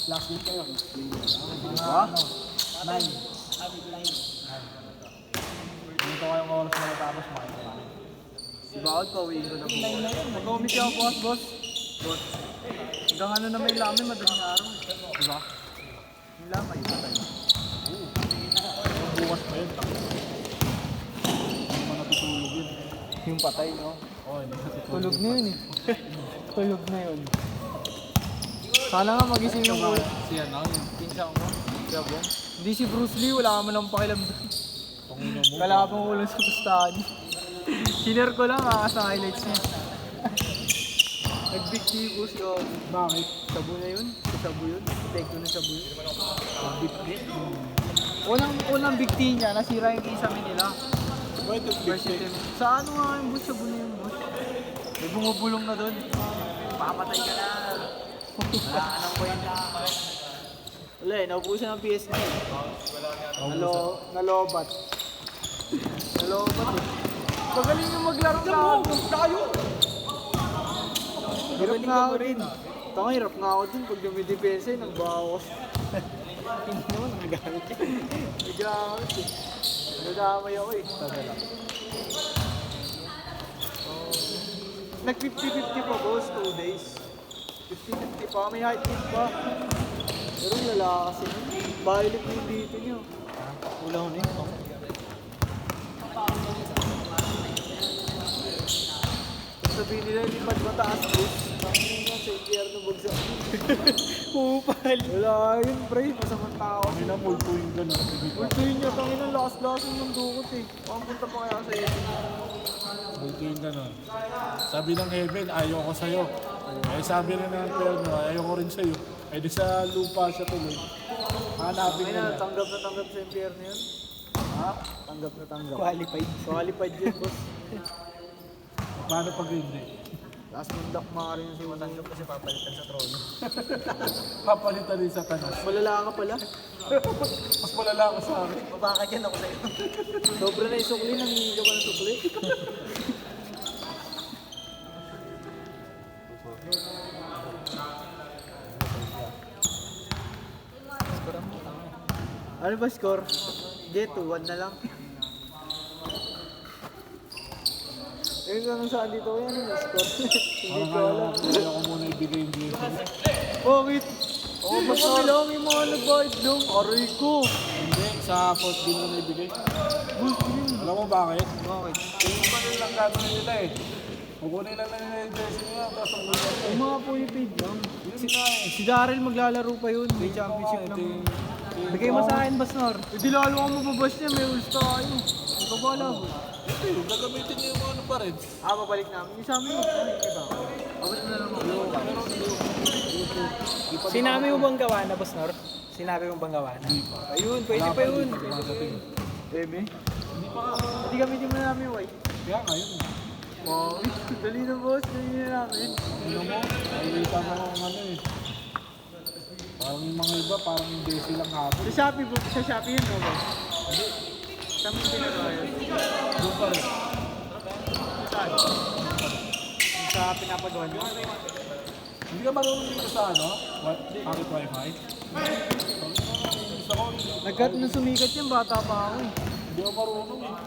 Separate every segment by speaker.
Speaker 1: Last week kayo.
Speaker 2: Diba? 9.
Speaker 1: Dito kayong oras na natapos makikita.
Speaker 2: Si Bakod pa, uwiin ko na po.
Speaker 1: Mag-commit ako boss.
Speaker 2: Boss.
Speaker 1: Hanggang ano na may lamin, madaling araw.
Speaker 2: Diba? Yung lamay, patay.
Speaker 1: Bukas pa yun. Hindi mo natutulog yun.
Speaker 2: Yung patay, no?
Speaker 1: Oo, hindi natutulog.
Speaker 2: Tulog na yun eh. Tulog na yun. Sana nga magising yung ulo.
Speaker 1: Si ano, yung pinsang ko.
Speaker 2: Gabong. Hindi si Bruce Lee, wala ka man lang pakialam doon.
Speaker 1: Pangino mo.
Speaker 2: Kalabang ulo sa pustahan. Sinare ko lang sa highlights niya. Nag-big T-boost yun.
Speaker 1: Bakit?
Speaker 2: Sabu na yun. Sabu yun. Epekto na sabu yun.
Speaker 1: Bit-bit.
Speaker 2: Unang big T niya, nasira yung kisame nila.
Speaker 1: Bakit yung
Speaker 2: First item. Sa ano nga yung boss? Sabu na yung boss. May bumubulong na doon. Papatay ka na. Wala ka nang kwenta. Wala eh, naubusan ng PSG. Nalobat. Nalobat eh. Pagaling yung maglaro na ako. Tayo! Hirap nga ako rin. Taka, hirap nga ako dun pag dumidepensa eh, nagbawas. Hindi naman, nagagamit yun. Nagagamit eh. Nadamay ako eh. Taga lang. Nag 50-50 pa boss, 2 days. 50-50 pa, may height kick pa. Pero lala kasi nun. Violet yung dito nyo. Wala ko na yun. Sabihin nila, lipad mataas boss. Tangin nga sa impyerno bagsak. Kupal. Wala yun pre, masamang tao.
Speaker 1: Kami na multuin ka na.
Speaker 2: Multuin nyo, tangin ang lakas-lakas ng dukot eh. Pakapunta pa kaya sa iyo.
Speaker 1: Multuin ka na. Sabi ng heaven, ayaw ko sa'yo. Eh sabi rin ng perno, ayaw ko rin sa'yo. Eh di sa lupa siya tuloy. Hanapin
Speaker 2: Ay
Speaker 1: ka
Speaker 2: na,
Speaker 1: na.
Speaker 2: tanggap na tanggap sa impyerno yun.
Speaker 1: Ha?
Speaker 2: Tanggap na tanggap.
Speaker 3: Qualified.
Speaker 2: Qualified yun boss.
Speaker 1: Paano pag hindi?
Speaker 2: Last mundak maaari yung simutanggap kasi papalitan sa trono.
Speaker 1: Papalitan din sa tanas.
Speaker 2: Malala ka pala.
Speaker 1: Mas malala ka sa akin.
Speaker 2: Mabaka dyan ako sa'yo. Sobra na yung sukli, nangingi ka pa ng sukli. Ano ba score? Jet, 2-1 na lang. Eh, kung saan dito ko yan, ano score? Hindi ko alam.
Speaker 1: Ayaw ko muna ibigay yung blessing.
Speaker 2: Bakit? Oo, mas lang yung mga nag-bite doon. Aray ko!
Speaker 1: Hindi, sa 4 din ko na ibigay. Alam mo bakit?
Speaker 2: Bakit?
Speaker 1: Yung pa rin lang gagawin nila eh. Kukunin lang nila yung blessing nila, tapos ang gulo.
Speaker 2: Yung mga puipid lang.
Speaker 1: Yun na eh.
Speaker 2: Si Daryl maglalaro pa yun. May championship
Speaker 1: Ito
Speaker 2: lang.
Speaker 1: yung-
Speaker 2: Bigay mo sa akin, Basnor. Hindi lalo ka mababas niya. May ulsta kayo. Hindi ka ba alam?
Speaker 1: Hindi, gagamitin niyo yung ano pa rin.
Speaker 2: Babalik namin. Yung sa amin mo. Diba? Abot mo na lang ako.
Speaker 3: Sinabi mo bang gawa na, Boss Nor? Sinabi mo bang gawa na? Ayun, pwede pa yun.
Speaker 2: Bebe? Hindi gamitin mo na namin, White.
Speaker 1: Kaya ngayon.
Speaker 2: Wow. Dali na, boss. Dali na namin.
Speaker 1: Ano mo? Nakikita mo ang ano eh. Parang yung mga iba, parang hindi silang hapon.
Speaker 2: Sa Shopee, sa Shopee yun, no, boss? Hindi. Saan mo pinagawa yun?
Speaker 1: Doon pa rin.
Speaker 2: Saan? Yung sa pinapagawa nyo?
Speaker 1: Hindi ka marunong dito sa ano? Pocket wifi?
Speaker 2: Nagkat nung sumikat yan, bata pa ako eh.
Speaker 1: Hindi ka marunong eh.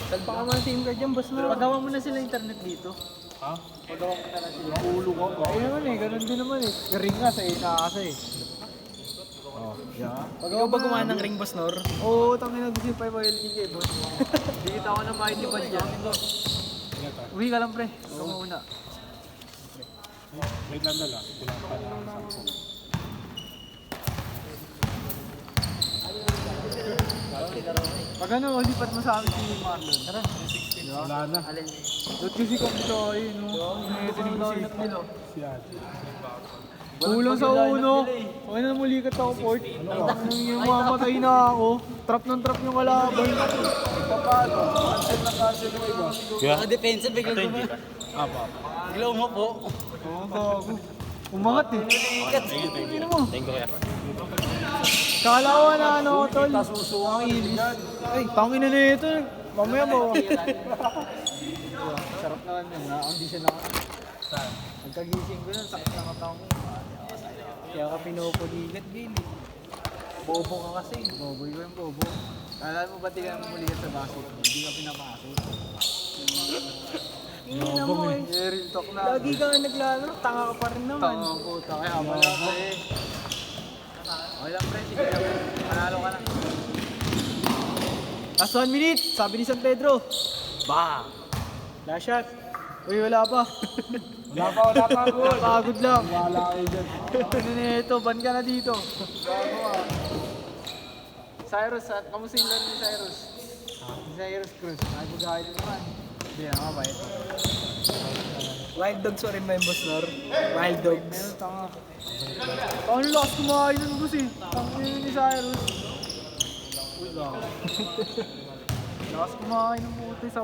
Speaker 2: Salpa ka man SIM card yan, boss na. Pagawa mo na sila internet dito.
Speaker 1: Ha?
Speaker 2: Pagawa mo na sila.
Speaker 1: Ulo ko.
Speaker 2: Ayun naman eh, ganun din naman eh. Garing nga sa inaasa eh.
Speaker 3: Ikaw ba gumawa ng ring, Boss Nor?
Speaker 2: Oo, tangin na gusto yung 5 LTK, boss. Dikita ako ng mighty bad dyan.
Speaker 1: Ingat ha.
Speaker 2: Uwi ka lang, pre. Ikaw muna.
Speaker 1: Wait lang dala. Kulang pa na ang 10.
Speaker 2: Pag ano, lipat mo sa amin si Marlon. Tara.
Speaker 1: Wala na.
Speaker 2: Doon kasi kami tayo, no? May tinig nila.
Speaker 1: Si Ate.
Speaker 2: Kulang sa uno. Okay na mulikat ako, Port. Yung mamatay na ako. Trap ng trap yung kalaban.
Speaker 1: Paano? Cancel na cancel yung iba.
Speaker 3: Mga depensa, biglang gumawa.
Speaker 1: Apa.
Speaker 3: Biglang umupo.
Speaker 2: Oo, gago. Umangat eh. Tingnan mo.
Speaker 3: Thank you, kuya.
Speaker 2: Kala ko na ano, tol.
Speaker 1: Tasusungan yan.
Speaker 2: Ay, tangin na nito. Mamaya mo. Sarap naman yun. Na-audition ako.
Speaker 1: Saan?
Speaker 2: Pagkagising ko yun, sakit na mata ko.
Speaker 3: Kaya ka pinupuligat, Gil. Bobo ka kasi.
Speaker 2: Bobo, ikaw yung bobo. Kala mo ba tingnan mo muli sa basketball? Hindi ka pinapasok.
Speaker 3: Ina mo eh.
Speaker 2: Yeah, real talk na.
Speaker 3: Lagi ka nga naglalaro, tanga ka pa rin naman.
Speaker 2: Tanga ang puta. Kaya wala ka eh. Okay lang pre, sige lang. Panalo ka na.
Speaker 3: Last 1 minute, sabi ni San Pedro. Bang! Last shot. Uy, wala pa.
Speaker 1: Wala pa, good.
Speaker 2: Pagod lang.
Speaker 1: Wala kayo dyan.
Speaker 2: Ano na ito? Ban ka na dito. Bago ah. Cyrus, kamusta yung laro ni Cyrus? Si Cyrus Cruz. Nagagawin naman. Hindi na, mabait.
Speaker 3: Wild Dogs pa rin ba yung boss, Nor? Wild Dogs.
Speaker 2: Meron tanga. Paano lakas kumain nun boss eh? Tangin yun ni Cyrus. Wala. Lakas kumain ng puti sa...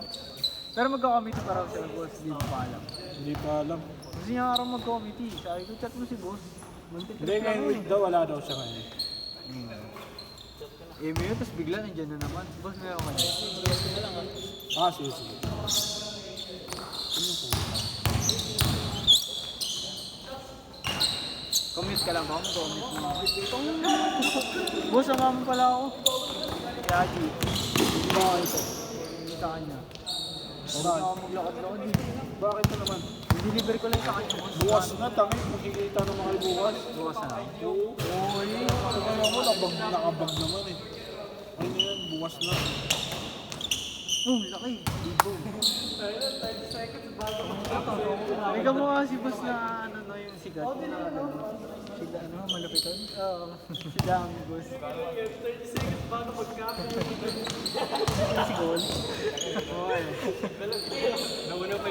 Speaker 2: Pero magkakomiti pa raw siya boss. Hindi mo pa alam.
Speaker 1: Hindi pa alam.
Speaker 2: Kasi nga araw magkomiti. Sabi ko, chat mo si boss.
Speaker 1: Hindi, ngayon week daw, wala daw siya ngayon.
Speaker 2: Eh, yun, tapos bigla nandiyan na naman. Boss, meron ka niya.
Speaker 1: Sige, sige.
Speaker 2: Commute ka lang ba? Mag-commute mo. Boss, sama mo pala ako. Kaya, G. Hindi ba ako ito? Hindi sa kanya. Huwag na ako maglakad-lakad eh.
Speaker 1: Bakit na naman?
Speaker 2: I-deliver ko lang sa kanya.
Speaker 1: Bukas na, tangi. Makikita naman kayo bukas.
Speaker 2: Bukas na lang.
Speaker 1: Oo. Oy. Ano mo, nakabag naman eh. Ayun yan, bukas na.
Speaker 2: Oh, laki. Libo. Ikaw mo nga si boss na ano no, yung sigat. Sila ano, malupitan? Oo. Sila ang boss. 30 seconds bago magkapit. Si Gol. Okay.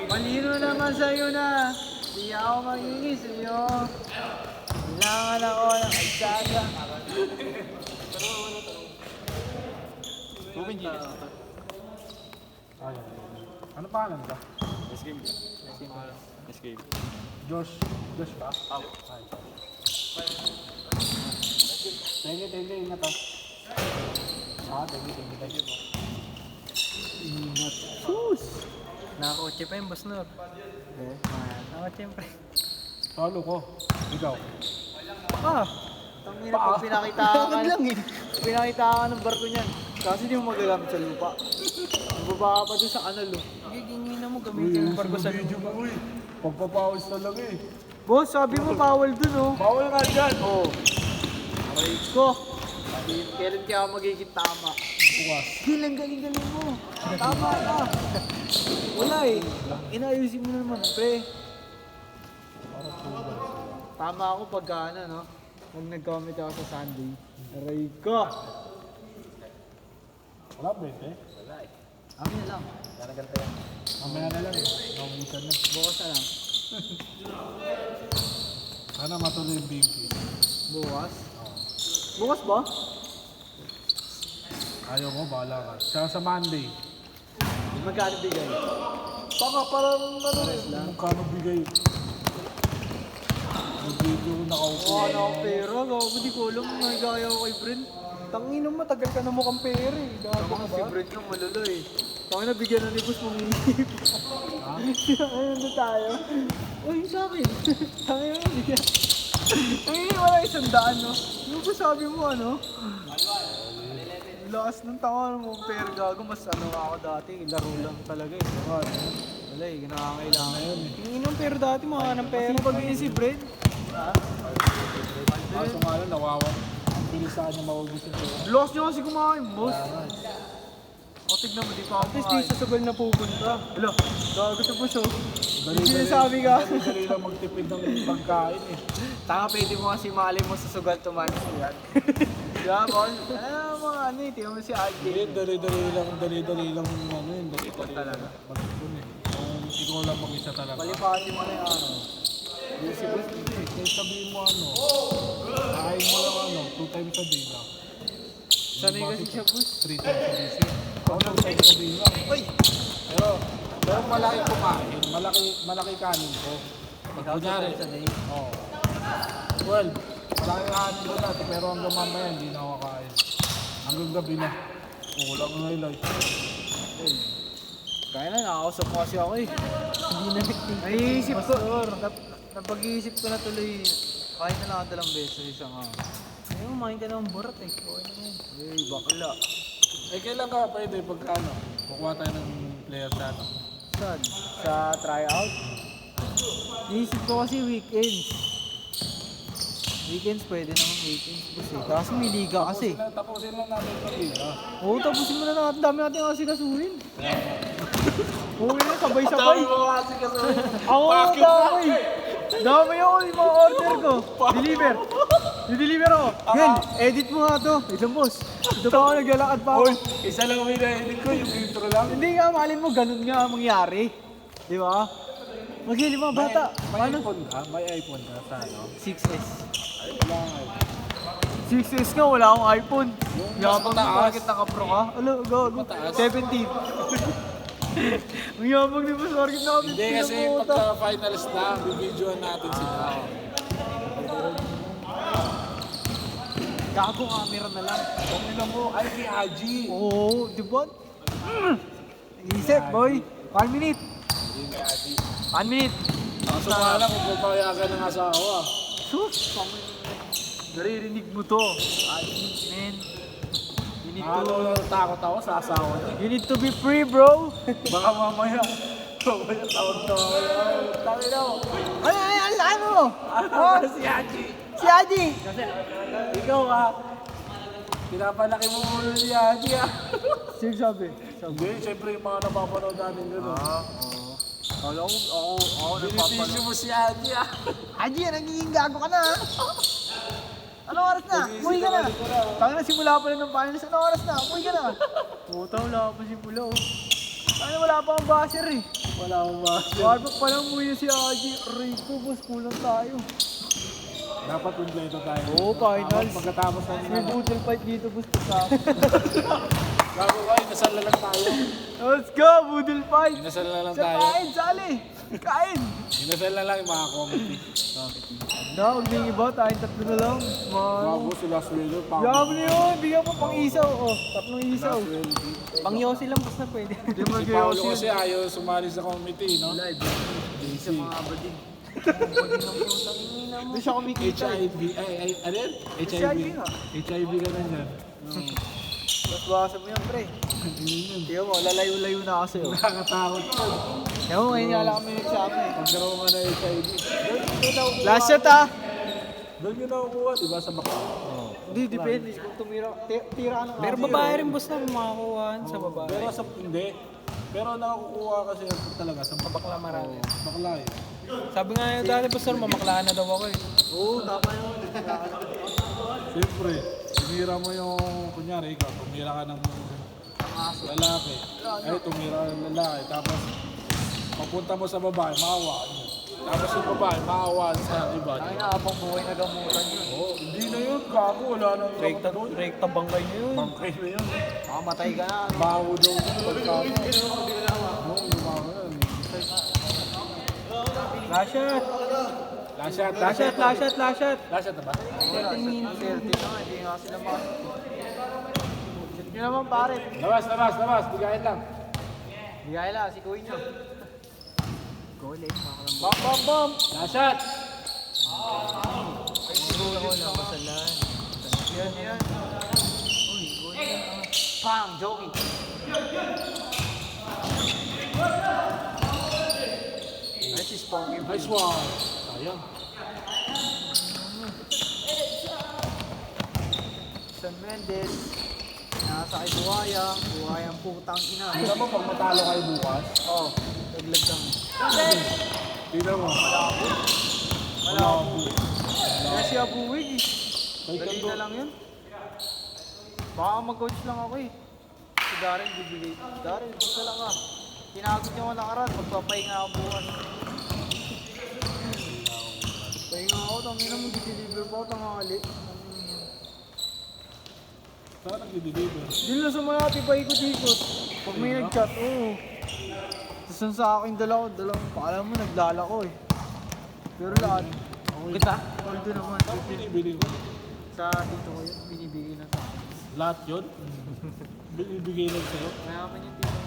Speaker 2: Malino naman sa'yo na. Di ako magiging sa'yo. Kailangan ako ng kalsada. Ruben Gilles.
Speaker 1: Ayun. Ano pangalan ka?
Speaker 2: Escape.
Speaker 1: Josh. Josh ba? Ay. Thank you, ingat ah. Thank you.
Speaker 2: Ingat. Sus!
Speaker 3: Nakakotse pa yung boss, Nor. Nakakotse pa.
Speaker 1: Talo ko. Ikaw.
Speaker 2: Ah! Tangina pag pinakita ka lang eh. Pinakita ka ng barko niyan. Kasi di mo magagamit sa lupa. Magbaba ka pa doon sa kanal oh.
Speaker 3: Gigingin na mo, gamitin yung barko sa
Speaker 1: video mo, uy. Pagpapawis talaga eh.
Speaker 2: Boss, sabi mo bawal dun oh.
Speaker 1: Bawal nga dyan.
Speaker 2: Oo. Okay ko. Kailan kaya ako magiging tama?
Speaker 1: Bukas.
Speaker 2: Gil, ang galing-galing mo. Tama ka. Wala eh. Inaayusin mo na naman, pre. Tama ako pagka ano, no? Pag nag-comment ako sa Sunday. Aray ko.
Speaker 1: Wala, Bete.
Speaker 2: Amin na lang.
Speaker 1: Mamaya na lang eh. Naubusan na.
Speaker 2: Bukas na lang.
Speaker 1: Sana matuloy yung binky.
Speaker 2: Bukas? Bukas ba?
Speaker 1: Ayaw mo, bahala ka. Siya sa Monday.
Speaker 2: Magkano bigay?
Speaker 1: Baka parang ano
Speaker 2: Pares lang.
Speaker 1: Magkano bigay. Mag-video ko nakaupo.
Speaker 2: Oo, ano ang pera? Gago, di ko alam. Nagaya ko kay Brent.
Speaker 3: Tangin mo, matagal ka na mukhang pera eh. Gago
Speaker 2: Tama
Speaker 3: ka
Speaker 2: si
Speaker 3: ba?
Speaker 2: Brent ng malalo eh. Tama na bigyan na ni Boss manginip. Ayun na tayo. Uy, sa akin. Tama na bigyan. Ay, wala 100 no? Yung ba sabi mo ano? Lakas ng tanga mo, pero gago mas ano ako dati, laro lang talaga eh. Wala eh, kinakailangan yun eh.
Speaker 3: Tingin mo, pero dati mga ng pera.
Speaker 2: Kasi pag si Brent, ha?
Speaker 1: Kaso nga lang, nawawan. Ang bilis sa kanya maubos yung pera.
Speaker 2: Lakas niyo kasi kumain, boss. O, tignan mo, di pa ako
Speaker 3: At least di sa sugal na pupunta.
Speaker 2: Wala, gago to boss oh.
Speaker 1: Dali-dali-
Speaker 2: Sinasabi ka.
Speaker 1: Dali-dali lang magtipid ng pagkain eh.
Speaker 2: Tanga, pwede mo kasi mali mo sa sugal tumanis yan. Diba, boss? Ano mga ano eh, tingnan mo si RJ.
Speaker 1: Hindi, dali-dali lang ano yun. Dali-dali
Speaker 2: talaga.
Speaker 1: lang. Magpun eh. Kung ikaw lang mag-isa talaga.
Speaker 2: Palipasin mo na yung ano.
Speaker 1: Yung si Boss, hindi. Kaya sabihin mo ano, kakain mo lang ano, 2 times a day lang.
Speaker 2: Sanay kasi siya, boss.
Speaker 1: 3 times a day siya. Ako 2 times a day lang.
Speaker 2: Uy!
Speaker 1: Pero malaki kumain, malaki kanin ko.
Speaker 2: Ikaw
Speaker 1: Kunyari,
Speaker 2: sa day.
Speaker 1: oo. 12, malaki kanin ko dati, pero hanggang mamaya hindi na ako kain. Hanggang gabi na. Kulang na highlight.
Speaker 2: Kaya na, nakakausap mo kasi ako eh.
Speaker 3: Hindi na nagtingin.
Speaker 2: Naiisip ko, napag-iisip ko na tuloy. Kahit na lang dalawang beses isang
Speaker 3: Ayun, kumain ka ng barat eh. Okay na yun.
Speaker 2: Hey, bakla.
Speaker 1: Eh, kailan ka pwede pagka ano? Kukuha tayo ng player sa ano?
Speaker 2: Saan?
Speaker 3: Sa tryout. Naisip ko kasi weekends. Weekends pwede naman weekends kasi. Kaso may liga kasi.
Speaker 1: Tapusin lang natin ito dito.
Speaker 3: Oo, tapusin mo na natin. Dami natin kasi kasuhin. Oo, yun, sabay-sabay.
Speaker 1: kasi
Speaker 3: Ako ang dami. Dami ako yung mga order ko. Deliver. Di-deliver ako. Yan, edit mo nga to. Isang boss. Ito pa ako naglalakad pa ako.
Speaker 1: Isa lang may na-edit ko, yung intro lang.
Speaker 3: Hindi nga, malin mo, ganun nga ang mangyari. Di ba? Mag-hili mga bata.
Speaker 1: May
Speaker 3: Paano?
Speaker 1: iPhone ka? May iPhone ka sa ano?
Speaker 3: 6S.
Speaker 1: Ay, wala nga eh.
Speaker 3: 6S nga, wala akong iPhone.
Speaker 1: Yung mas
Speaker 3: Yabang mo,
Speaker 1: mataas.
Speaker 3: bakit naka-pro ka? Alo, gago.
Speaker 1: Mataas.
Speaker 3: 17. Ang yabang ni Boss Market na kami.
Speaker 1: Hindi kasi pagka finals na, bibidyoan natin sila.
Speaker 3: Gago camera na lang.
Speaker 1: Kung ilan mo, ay kay Haji.
Speaker 3: Oo, di ba? Isip, boy. 1 minute.
Speaker 1: Hindi kay Haji.
Speaker 3: 1 minute.
Speaker 1: Kaso nga lang kung papayagan ng asawa.
Speaker 3: Sus, naririnig mo to. Man. You need to...
Speaker 1: Ano, takot ako sa asawa niya.
Speaker 3: You need to be free, bro.
Speaker 1: Baka mamaya tawag-tawag. Tayo na ako.
Speaker 3: Ano? Oh,
Speaker 1: Si Haji.
Speaker 3: si Adi.
Speaker 1: Kasi ikaw pinapalaki mo muna si Haji
Speaker 3: Sino sabi?
Speaker 1: Hindi, siyempre yung mga napapanood natin gano'n.
Speaker 3: Oo. Ako
Speaker 1: Binipisyo mo si Haji
Speaker 3: Adi, nagiging gago ka na. Anong oras na? Umuwi ka na. Tanga na simula pa lang ng finals. Anong oras na? Umuwi ka na. Puta, wala pa simula oh. Tanga wala pa ang basher eh.
Speaker 1: Wala akong ba?
Speaker 3: Barbak pa lang umuwi si Adi. Rico, boss, kulang tayo.
Speaker 1: Dapat kumpleto tayo.
Speaker 3: Oo, finals.
Speaker 1: Pagkatapos ng
Speaker 3: May budol fight dito, boss. Kasama.
Speaker 1: Gago ka, inasal na lang tayo.
Speaker 3: Let's go, budol fight.
Speaker 1: Inasal na lang
Speaker 3: Sa
Speaker 1: tayo.
Speaker 3: kain, sali. Kain.
Speaker 1: Inasal na lang yung mga comedy.
Speaker 3: Na, huwag niyong iba. Tayong tatlo na lang. Man.
Speaker 1: Bago sila swelo.
Speaker 3: Yaman na yun. Bigyan mo pang isaw. Oh, tatlong isaw.
Speaker 2: Pang yosi lang basta pwede.
Speaker 3: Hindi mo
Speaker 1: Si Paolo kasi ayaw sumali sa committee, no?
Speaker 2: Live. Sa mga abadin.
Speaker 3: Hindi siya kumikita.
Speaker 1: HIV. Ay, ano yun?
Speaker 3: HIV nga.
Speaker 1: HIV ka na yan.
Speaker 3: Mas bawasan mo yan, pre. Tiyo mo, lalayo-layo na kasi. Oh.
Speaker 1: Nakakatakot yun.
Speaker 3: Tiyo mo, ngayon nga lang kami nagsama eh.
Speaker 1: Pagkaroon ka na HIV.
Speaker 3: Last shot ah!
Speaker 1: Doon yun nakukuha, di ba? Sa baka.
Speaker 3: Hindi, depende. Kung tumira, tira ka ng
Speaker 2: Pero babae rin boss na makakuha sa babae.
Speaker 1: Pero sa hindi. Pero nakakukuha kasi talaga sa bakla marami. Bakla eh.
Speaker 2: Sabi nga yung dati pastor, mamaklaan na daw ako eh.
Speaker 3: Oo, tama yun.
Speaker 1: Siyempre, tumira mo yung, kunyari ikaw, tumira ka ng lalaki. Ay, tumira ka ng lalaki. Tapos, papunta mo sa babae, maawaan mo. Tapos yung babae, maawaan sa iba.
Speaker 3: Ay na, habang buhay na gamutan yun.
Speaker 1: Oo, hindi na yun, gago, wala nang
Speaker 2: Rekta bangkay niyo yun.
Speaker 1: bangkay na yun.
Speaker 3: Makamatay ka na.
Speaker 1: Baho daw yung pagkano. Oo, lumaho yan.
Speaker 2: Last shot.
Speaker 1: Last shot,
Speaker 2: Last shot, last shot, last shot.
Speaker 1: Last shot na ba?
Speaker 3: 13 minutes. 13 na nga, hindi nga sila mga... Shoot nyo naman pare.
Speaker 1: Labas, bigayin lang.
Speaker 3: Hindi kaya lang, sikuin nyo. Goal eh, makalang
Speaker 1: Bam, bam, bam! Last shot!
Speaker 3: goal ako lang masalan. Yan. Uy, goal yan. Pang, joking. Ay, si Sponky.
Speaker 1: Nice one! Sayang.
Speaker 3: San Mendez. Nasa kay Buhaya. Buhayang putang ina.
Speaker 1: Tingnan mo pag matalo kayo bukas.
Speaker 3: Oo, taglag lang.
Speaker 1: Tingnan mo.
Speaker 3: Malabo. Kaya siya buwig eh.
Speaker 1: Kay
Speaker 3: Dali
Speaker 1: Kando.
Speaker 3: na lang yun. Baka mag-coach lang ako eh. Si Darren bibigay. Darren, gusto lang ka. Tinagot niyo ako nakaraan. Magpapahinga ako bukas. Pahinga ako. Tangina mo, di-deliver pa ako. Tangali.
Speaker 1: Saan nag-deliver?
Speaker 3: Di lang sa mga ati paikot-ikot. Pag may nag-chat, oo. Tapos ang sa akin dalawang paalam mo, nagdala ko eh. Pero lahat,
Speaker 2: Kita?
Speaker 3: although naman,
Speaker 1: Saan binibili mo?
Speaker 3: sa dito ko yun, binibigay na sa akin.
Speaker 1: Lahat yun? Binibigay lang sa'yo?
Speaker 3: Mayaman yung tito.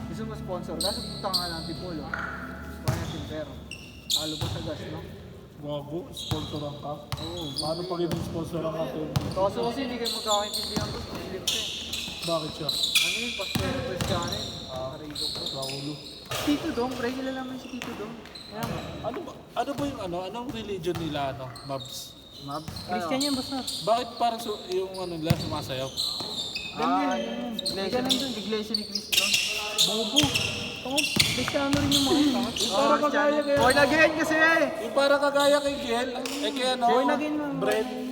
Speaker 3: Gusto mo sponsor, kaso punta nga lang tipolo. Kuha natin pero. Talo pa sa gas, no?
Speaker 1: Gago, sponsoran ka? Oo. Paano pag ibig sponsoran ka?
Speaker 2: Kaso kasi hindi kayo magkakaintindihan boss. Muslim siya eh.
Speaker 1: Bakit siya?
Speaker 2: Ano yun? Pastor ng Christianin. Narigo ko.
Speaker 1: Raulo.
Speaker 2: Tito Dong, pre, kilala mo si Tito Dong. Kaya nga.
Speaker 1: Ano ba yung ano? Anong religion nila, ano? Mabs?
Speaker 2: Mab? Christian yan, boss na.
Speaker 1: Bakit parang yung ano nila sumasayaw?
Speaker 2: Iglesia nandun, iglesia ni Cristo. Bobo. Oo, Cristiano rin yung mga tanga.
Speaker 1: Yung parang kagaya kaya.
Speaker 2: Born again kasi eh.
Speaker 1: Yung parang kagaya kay Giel. Eh kaya ano?
Speaker 2: Born again, man.
Speaker 1: Bread.